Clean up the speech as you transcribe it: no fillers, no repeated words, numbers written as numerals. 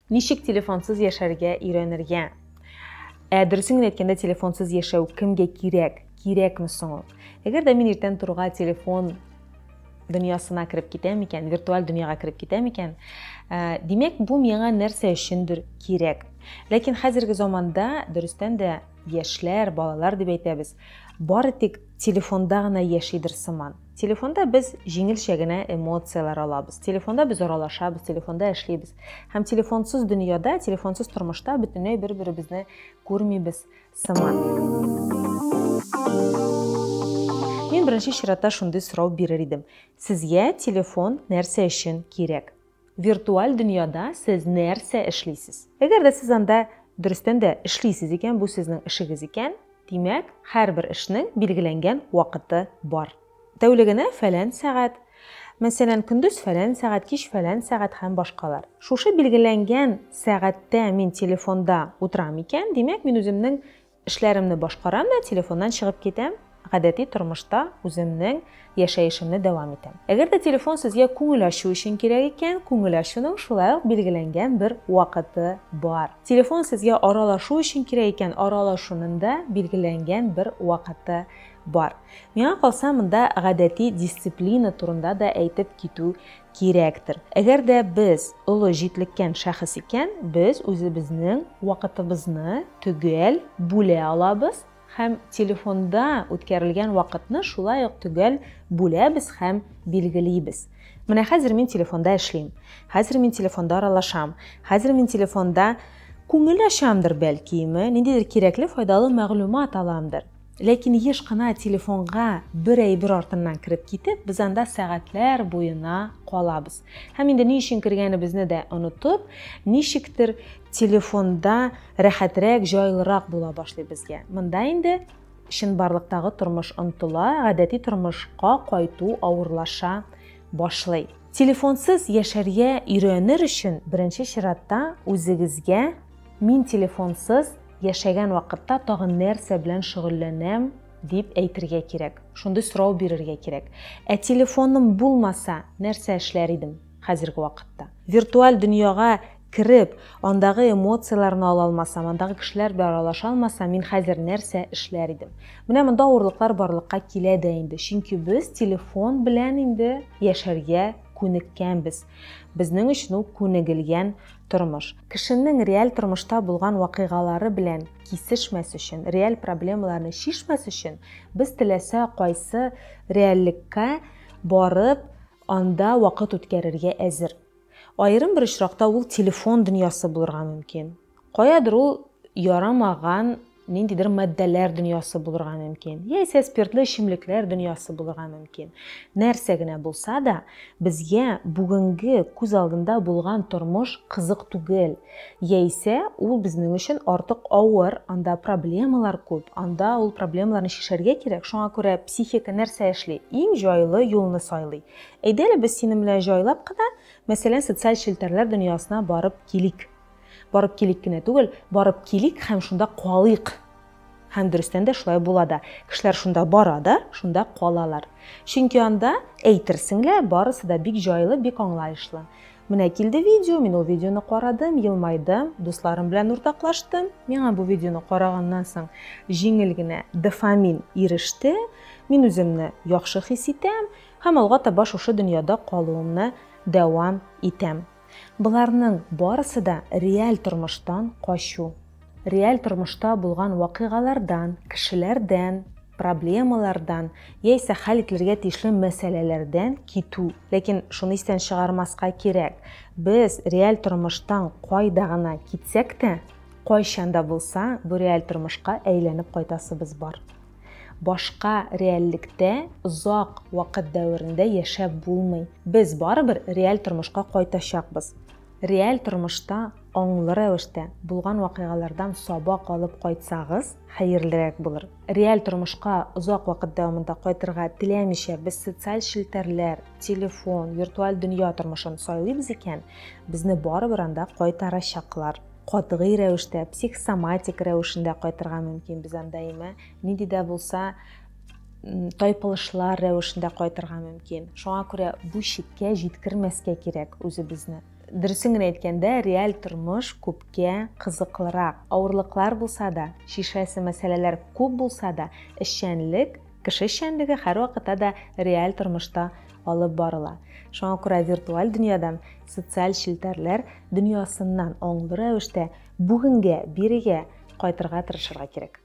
Ничек телефонсыз яшәргә өйрәнергә? Дөресен әйткәндә, телефонсыз яшәү кемгә кирәк? Кирәкме соң ул? Әгәр дә мин иртән турга телефон дөньясына кереп китәм икән, виртуаль дөньяга кереп китәм икән, димәк, бу миңа нәрсә өчендер кирәк. Ләкин хәзерге заманда дөрестән дә яшьләр, балалар дип әйтәбез, бары тик телефонда гына яшидер сыман. Телефонда без җиңелчә генә эмоциялар алабыз. Телефонда без аралашабыз, телефонда эшлибез. Һәм телефонсыз дөньяда, телефонсыз тормышта бөтенләй бер-беребезне күрмибез сыман. Мин беренче чиратта шундый сорау бирер идем. Сезгә телефон нәрсә өчен кирәк? Виртуаль дөньяда сез нәрсә эшлисез? Әгәр дә сез анда дөрестән дә эшлисез икән, бу сезнең эшегез икән, димәк, һәрбер эшнең билгеләнгән вакыты бар. Тәүлегенә фәлән сәгать, мәсәлән, көндез фәлән сәгать, кич фәлән сәгать һәм башкалар. Шушы билгеләнгән сәгатьтә мин телефонда утырам икән, димәк, мин үземнең эшләремне башкарам да телефоннан чыгып китәм. Гадәти тормышта үземнең яшәешемне дәвам итәм. Әгәр дә телефон сезгә күңел ачу өчен кирәк икән, күңел ачуның шулай ук билгеләнгән бер вакыты бар. Телефон сезгә аралашу өчен кирәк икән, аралашуның да билгеләнгән бер вакыты бар. Миңа калса, монда гадәти дисциплина турында да әйтеп китү кирәктер. Әгәр дә без олы җитлеккән шәхес икән, без үзебезнең вакытыбызны төгәл бүлә алабыз. Һәм телефонда үткәрелгән вакытны шулай ук төгәл бүләбез һәм билгелибез. Менә хәзер мин телефонда эшлим. Хәзер мин телефонда аралашам. Хәзер мин телефонда күңел ачамдыр бәлкиме, ниндидер кирәкле, файдалы мәгълүмат аламдыр. Ләкин еш кына телефонга бер әйбер артыннан кирип китеп, без анда сәгатьләр буена калабыз. Һәм инде ни өчен кергәнебезне дә онытып, ничектер телефонда рәхәтрәк, җайлырак була башлый безгә. Монда инде чынбарлыктагы тормыш онытыла, гадәти тормышка кайту авырлаша башлый. Телефонсыз яшәргә өйрәнер өчен беренче чиратта үзегезгә мин телефонсыз яшәгән вакытта тагын нәрсә белән шөгыльләнәм дип әйтергә кирәк. Шундый сорау бирергә кирәк. Телефоным булмаса, нәрсә эшләр идем хәзерге вакытта? Виртуаль дөньяга кирип, андагы эмоцияларны ала алмасам, андагы кешеләр белән аралаша алмасам, мин хәзер нәрсә эшләр идем? Менә монда авырлыклар барлыкка килә дә инде. Чөнки без телефон белән инде яшәргә күнеккәнбез. Безнең өчен ул күнегелгән тормыш. Кешенең реаль тормышта булган вакыйгалары белән кисешмәс өчен, реаль проблемаларны шишмәс өчен, без теләсә кайсы реальлеккә барып, анда вакыт үткәрергә әзер. Айрым бер очракта ул телефон дөньясы булырга мөмкин. Каядыр ул ярамаган ниндидер матдәләр дөньясы булырга мөмкин. Яисә спиртлы эчемлекләр дөньясы булырга мөмкин. Нәрсә генә булса да, безгә бүгенге күз алдында булган тормыш кызык түгел. Яисә ул безнең өчен артык авыр, анда проблемалар күп, анда ул проблемаларны шишәргә кирәк. Шуңа күрә психика нәрсә эшли? Иң җайлы юлны сайлый. Әйдәле без синең белән җайлап кына, мәсәлән, социаль челтәрләр дөньясына барып килик. Барып килик кенә түгел, барып килик һәм шунда калыйк. Һәм дөрестән дә шулай була да. Кешеләр шунда бара да, шунда калалар. Чөнки анда әйтерсеңләр, барысы да бик җайлы, бик аңлаешлы. Менә килде видео, мин ул видеоны карадым, елмайдым, дусларым белән уртаклаштым. Миңа бу видеоны караганнан соң җиңел генә дофамин иреште. Мин үземне яхшы хис итәм һәм алга таба шушы дөньяда калуымны дәвам итәм. Буларның барысы да реаль тормыштан качу. Реаль тормышта булган вакыйгалардан, кешеләрдән, проблемалардан, яисә хәл ителергә тиешле мәсьәләләрдән китү. Ләкин шуны истән чыгармаска кирәк. Без реаль тормыштан кайда гына китсәк тә, кайчан да булса, бу реаль тормышка әйләнеп кайтасыбыз бар. Башка реальлектә озак вакыт дәверендә яшәп булмый. Без барыбер реаль тормышка кайтачакбыз. Реаль тормышта аңлы рәвештә булган вакыйгалардан сабак алып кайтсагыз, хәерлерәк булыр. Реаль тормышка озак вакыт дәвамында кайтырга теләмичә, без социаль челтәрләр, телефон, виртуаль дөнья тормышын сайлыйбыз икән, безне барыбер анда кайтарачаклар. Катгый рәвештә, психосоматик рәвешендә кайтырга мөмкин без анда име. Нинди дә булса, тайпылышлар рәвешендә кайтырга мөмкин. Шуңа күрә бу чиккә җиткермәскә кирәк үзебезне. дөресен генә әйткәндә, реаль тормыш күпкә кызыклырак. Авырлыклар булса да, шишәсе мәсьәләләр күп булса да, эшчәнлек, кеше эшчәнлеге һәрвакытта да реаль тормышта алып барыла. Шуңа күрә виртуаль дөньяда социаль челтәрләр дөньясыннан аңлы рәвештә бүгенгә, бирегә кайтырга тырышырга кирәк.